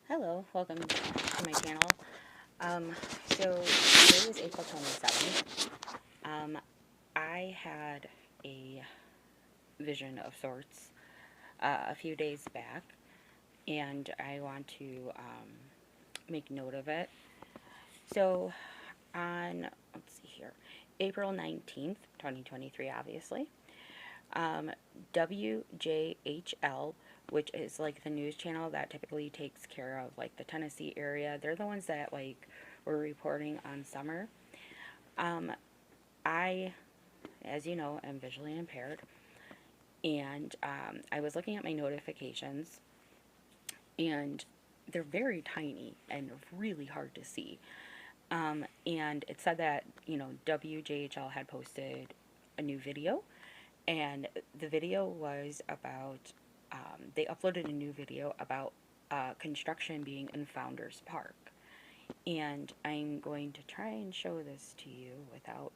Hello, welcome to my channel. Um, so today is April 27th. I had a vision of sorts a few days back, and I want to make note of it. So on, let's see here, April 19th, 2023, obviously, WJHL, which is like the news channel that typically takes care of like the Tennessee area. They're the ones that like were reporting on summer. Um, I, as you know, am visually impaired, and I was looking at my notifications, and they're very tiny and really hard to see. And it said that WJHL had posted a new video, and the video was about they uploaded a new video about construction being in Founders Park. And I'm going to try and show this to you without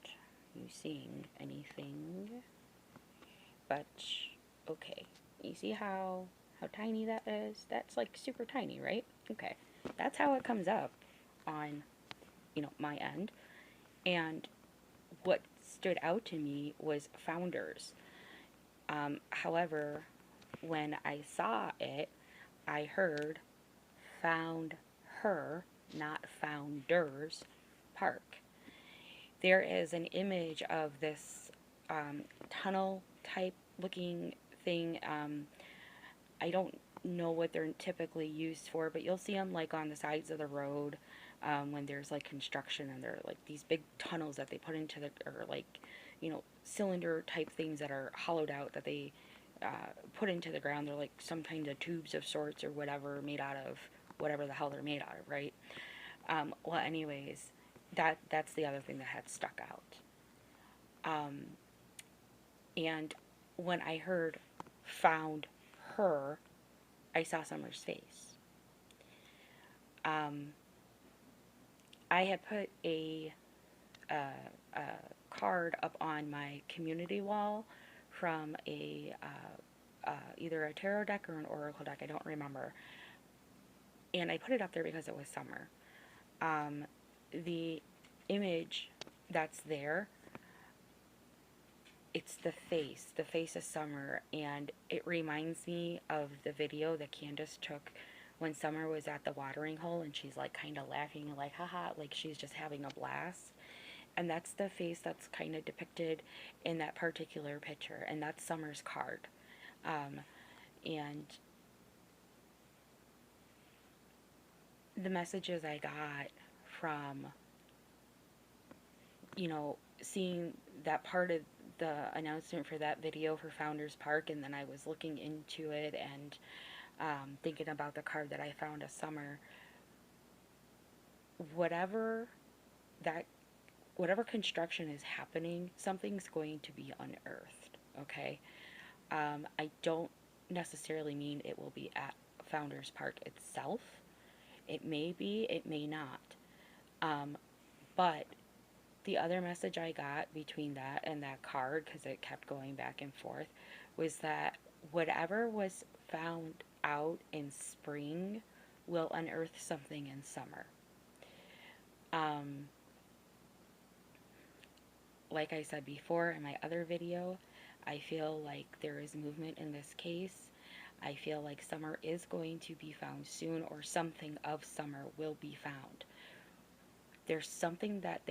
you seeing anything. But okay, you see how tiny that is? That's like super tiny, right? Okay, that's how it comes up on my end. And what stood out to me was Founders. However, when I saw it, I heard found her, not founders park. There is an image of this tunnel type looking thing. I don't know what they're typically used for, but you'll see them like on the sides of the road when there's like construction, and they're like these big tunnels that they put into the, or like, cylinder type things that are hollowed out that they put into the ground. They're like some kind of tubes of sorts or whatever, made out of whatever the hell they're made out of, right? Well, anyways, that's the other thing that had stuck out. And when I heard found her, I saw Summer's face. Um, I had put a card up on my community wall from either a tarot deck or an oracle deck. I don't remember. And I put it up there because it was summer. Um, the image that's there, it's the face of Summer, and it reminds me of the video that Candace took when Summer was at the watering hole, and she's like kind of laughing, like haha, like she's just having a blast. And that's the face that's kind of depicted in that particular picture, and that's Summer's card. Um, and the messages I got from, seeing that part of the announcement for that video for Founders Park, and then I was looking into it and thinking about the card that I found of Summer. Whatever that, whatever construction is happening, something's going to be unearthed. Okay, I don't necessarily mean it will be at Founders Park itself. It may be, it may not. Um, but the other message I got between that and that card, because it kept going back and forth, was that whatever was found out in spring will unearth something in summer. Um, like I said before in my other video, I feel like there is movement in this case. I feel like summer is going to be found soon, or something of summer will be found. There's something that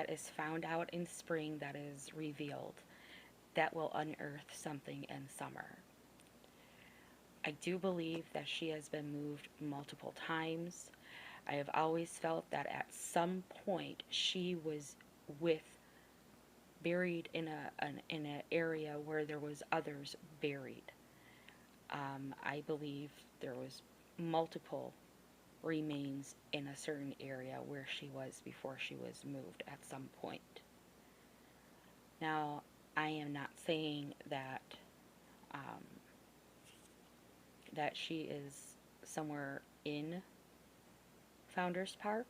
is found out in spring that is revealed that will unearth something in summer. I do believe that she has been moved multiple times. I have always felt that at some point she was with buried in an area where there was others buried. I believe there was multiple remains in a certain area where she was before she was moved at some point. Now, I am not saying um, that she is somewhere in Founders Park.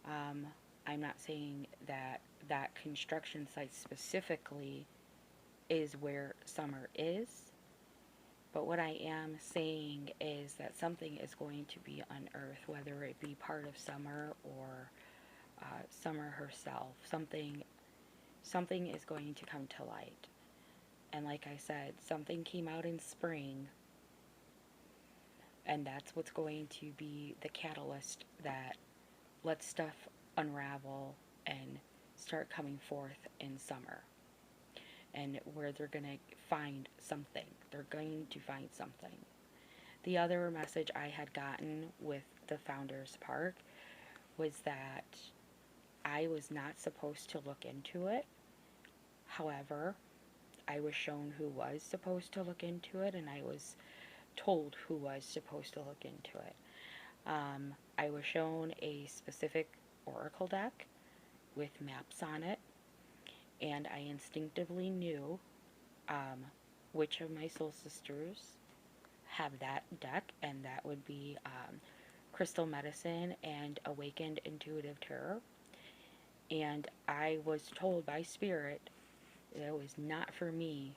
Um, I'm not saying that that construction site specifically is where Summer is. But what I am saying is that something is going to be unearthed, whether it be part of Summer or Summer herself. Something is going to come to light. And like I said, something came out in spring, and that's what's going to be the catalyst that lets stuff unravel and start coming forth in summer. And where they're going to find something. They're going to find something. The other message I had gotten with the Founders Park was that I was not supposed to look into it. However, I was shown who was supposed to look into it, and I was told who was supposed to look into it. I was shown a specific oracle deck with maps on it, and I instinctively knew which of my soul sisters have that deck, and that would be Crystal Medicine and Awakened Intuitive Tarot. And I was told by Spirit that it was not for me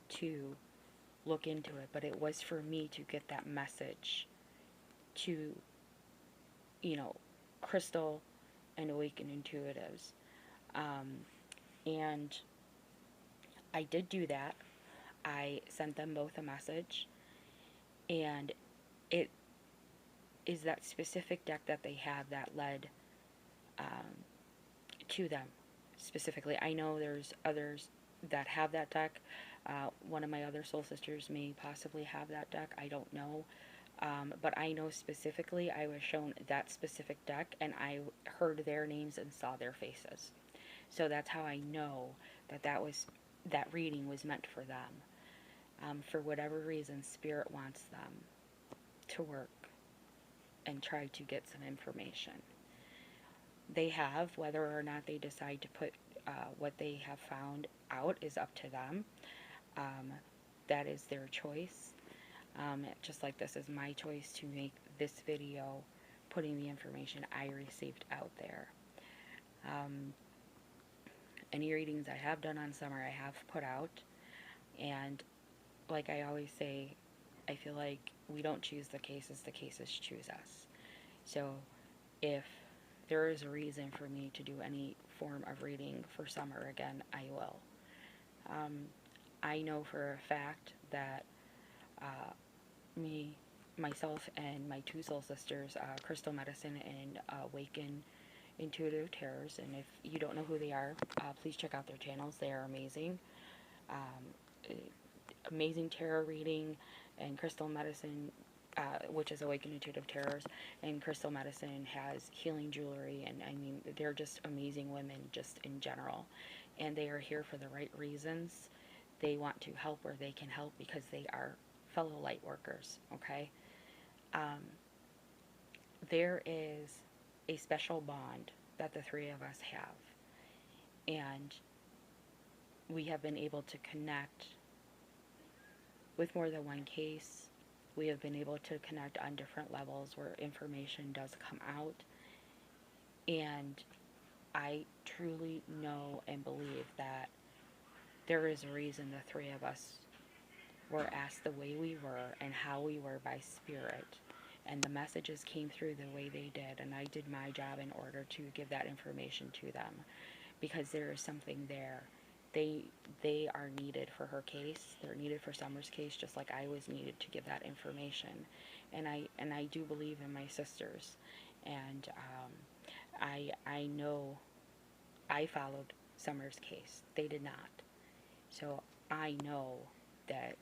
to look into it, but it was for me to get that message to, you know, Crystal and Awakened Intuitives. And I did do that. I sent them both a message, and it is that specific deck that they have that led to them specifically. I know there's others that have that deck. One of my other soul sisters may possibly have that deck. I don't know. But I know specifically I was shown that specific deck, and I heard their names and saw their faces. So that's how I know that that reading was meant for them. For whatever reason, Spirit wants them to work and try to get some information. They have, whether or not they decide to put what they have found out is up to them. That is their choice. Just like this is my choice to make this video, putting the information I received out there. Any readings I have done on summer, I have put out. And like I always say, I feel like we don't choose the cases choose us. So if there is a reason for me to do any form of reading for summer again, I will. I know for a fact that myself and my two soul sisters, Crystal Medicine and Awaken Intuitive Terrors, and if you don't know who they are, please check out their channels. They are amazing. Amazing tarot reading, and Crystal Medicine, which is Awakened Intuitive Terrors, and Crystal Medicine has healing jewelry, and I mean, they're just amazing women just in general, and they are here for the right reasons. They want to help where they can help because they are fellow light workers, okay? There is a special bond that the three of us have, and we have been able to connect with more than one case. We have been able to connect on different levels where information does come out, and I truly know and believe that there is a reason the three of us were asked the way we were and how we were by Spirit, and the messages came through the way they did, and I did my job in order to give that information to them, because there is something there. They are needed for her case. They're needed for Summer's case, just like I was needed to give that information. And I do believe in my sisters, and I know I followed Summer's case. They did not. So I know that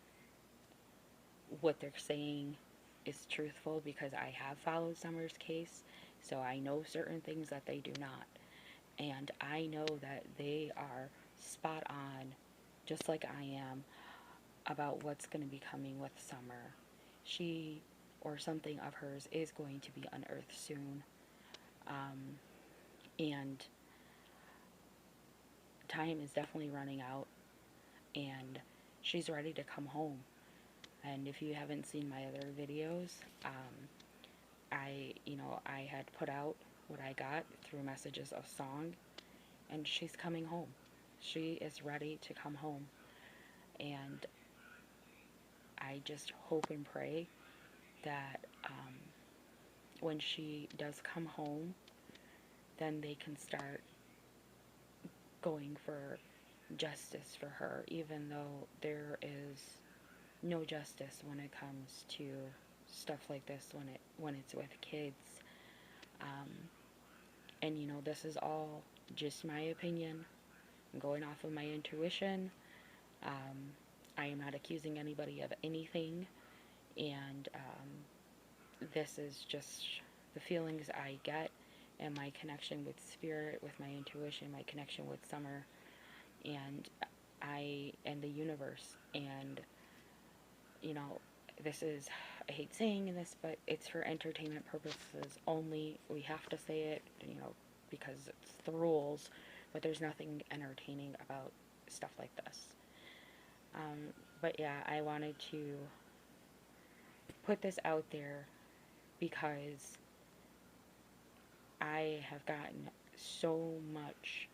what they're saying is truthful because I have followed Summer's case. So I know certain things that they do not. And I know that they are spot on, just like I am, about what's going to be coming with Summer. She, or something of hers, is going to be unearthed soon. And time is definitely running out, and she's ready to come home. And if you haven't seen my other videos, I had put out what I got through messages of song, and she's coming home. She is ready to come home. And I just hope and pray that when she does come home, then they can start going for justice for her, even though there is no justice when it comes to stuff like this when it's with kids. Um, and this is all just my opinion. I'm going off of my intuition. Um, I am not accusing anybody of anything, and this is just the feelings I get and my connection with spirit, with my intuition, my connection with Summer, and the universe. And you know, this is, I hate saying this, but it's for entertainment purposes only. We have to say it, because it's the rules, but there's nothing entertaining about stuff like this. But yeah, I wanted to put this out there because I have gotten so much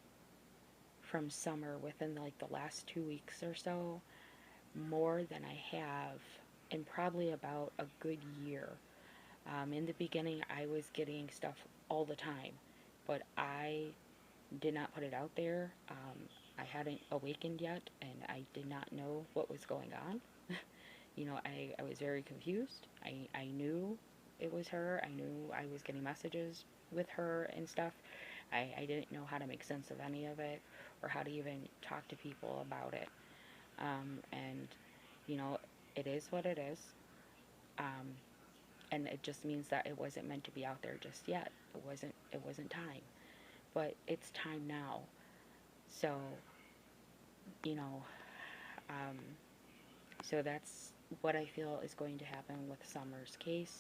from Summer within like the last 2 weeks or so, more than I have in probably about a good year. In the beginning, I was getting stuff all the time, but I did not put it out there. I hadn't awakened yet, and I did not know what was going on. I was very confused. I knew it was her. I knew I was getting messages with her and stuff. I didn't know how to make sense of any of it or how to even talk to people about it. And, you know, it is what it is. Um, and it just means that it wasn't meant to be out there just yet. It wasn't time. But it's time now. So, you know, um, so that's what I feel is going to happen with Summer's case.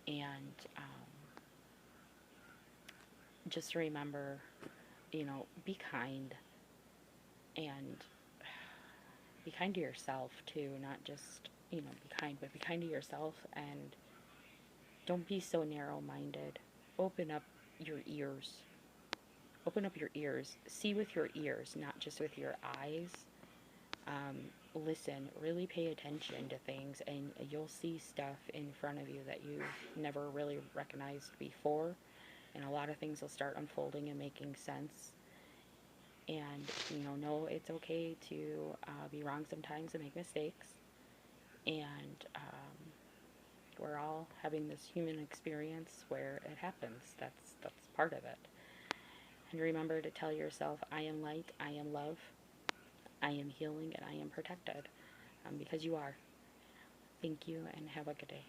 And just remember, be kind, and be kind to yourself too, not just, be kind, but be kind to yourself, and don't be so narrow-minded. Open up your ears. Open up your ears. See with your ears, not just with your eyes. Listen, really pay attention to things, and you'll see stuff in front of you that you never really recognized before, and a lot of things will start unfolding and making sense. And know it's okay to be wrong sometimes and make mistakes, and we're all having this human experience where it happens. That's part of it. And remember to tell yourself, I am light, I am love, I am healing, and I am protected, because you are. Thank you, and have a good day.